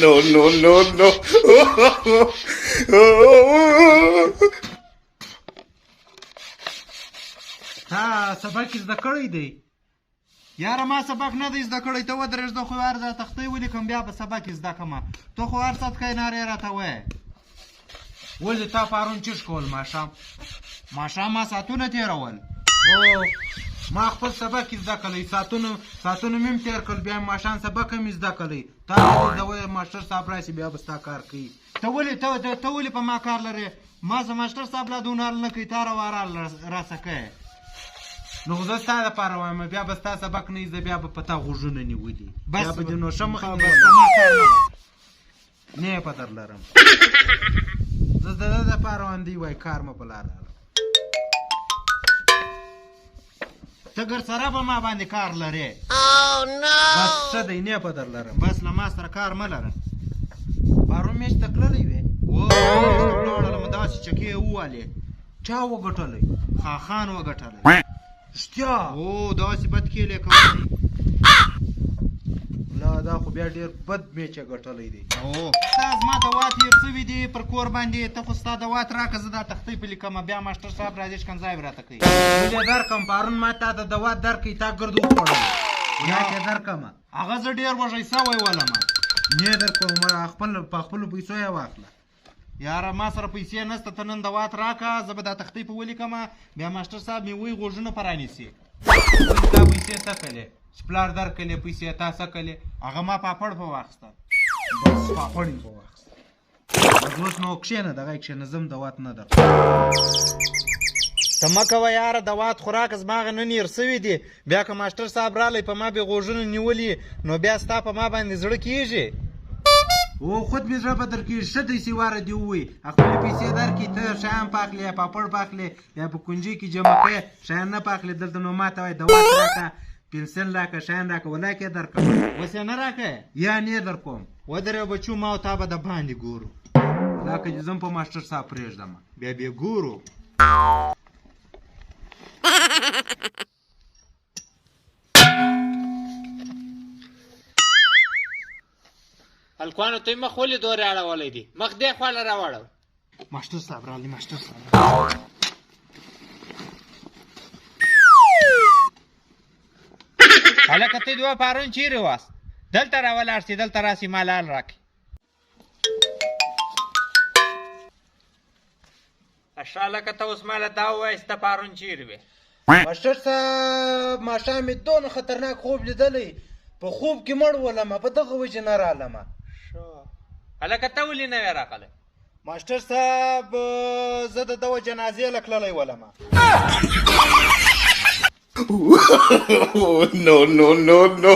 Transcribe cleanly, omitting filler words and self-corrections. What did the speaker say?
No, no, no, no. تا سبق زده کړی دی یاره ما سبق نه دی زده کړی ته ودرېږ زه خو هر ځای تختې ولیکم بیا به سبق زده کړمه ته خو هر څه ښه نارې راته وایې ولې تا پرون چیش کول ماښام ما ساعتونه تېرول او ما خپل سبق زده کړی ساعتونه مې هم تېر کړل بیا مې ماښام سبق هم زده کړی تا زه وایې ماسټر صاحب راشي بیا به ستا کار کوي ته ولې په ما کار لرې ما زه ماسټر صاحب لا دونه حال نه کوي تا راواره راسه کوې نو زه ستا دپاره وایم بیا به ستا سبق نه زه بیا به په تا غوږونه نیولي بیا به دې نوشه مخې ما کار نه ده نه یې په در لرم زه د ده دپاره وایم دی وایي کار مه په لاره ته ګر سره به ما باندې کار لرې بس ښه دی نه په در لرم بس له ما سره کار مه لره پرون میاشت ته تللی وې ولاړلم داسې چکې یې ووالې چا وګټلی خاخان وګټلی رښتیا او داسې بد کیل یې کولی لا دا خو بیا ډېر بد میچ یې ګټلی دی ستا زما دوات هېر شوي دي پر کور باندې ته خو ستا دوات راکړه زه دا تختۍ په لیکمه بیا ماسټر صاحب راځي ښکنځاوې راته کوي ولې درکړم پرون ما تا د دوات درکړئ تا ګرد وخوړل یا کې درکړمه هغه زه ډېر وږی سوی ولمه نه درکوم په خپلو پیسو یې واخله یاره ما سره پیسې نسته ته نن دوات راکړه زه به دا تختۍ په ولیکمه بیا ماسټر صاحب مې وایي غوږونه پرانیسي تا پیسې څه کړې چې پلار درکړلې پیسې تا څه کړلې هغه ما پاپړ په واخیسته بس پاپړ یې په واخیسته بس اوس نو کښېنه دغه یې کښېنه زه هم دوات نه درکړم ته مه کوه یاره دوات خوراک زما هغه نن هېر شوي دي بیا که ماسټر صاحب رالی په ما بې غوږونه نیولي نو بیا ستا په ما باندې زړه کېږي او خود مې زړه به در کېږي ښه دی سیواره دې ووایي خپلې پیسې درکړي ته شیان پاخلې یا پاپړ پاخلې یا په کنجۍ کې جمع کړې شیان نه پاخلې دلته نو ما ته وایي دوات راکړه پنسل راکړه شیان راکړه ولاکې یې درکړم اوس یې نه راکړې یا نه یې در کوم ودرې بچو ما او تا به د باندې ګورو دا که دې ځم په ماسټر صاحب پرېږدم بیا بې ګورو هلکوانو ته یې مخ ولې دورې اړولی دي مخ دې خوا له راوړو ماسټر صاحب راغلی ماسټر صاحب هلکه ته دوه پرون چیرې واست دلته راولاړ سې دلته راسې ما لال راکړې ښه هلکه ته اوس ماله دا ووایست ته پرون چیرې وې ماسټر صاحب ماښام مې دونه خطرناک خوب لیدلی په خوب کې مړ ولمه په دغه وجې نه رالمه هلکه ته ولې نه وې راغلی ماسټر صاحب زه د ده جنازې له تللی ولمه No, no, no, no.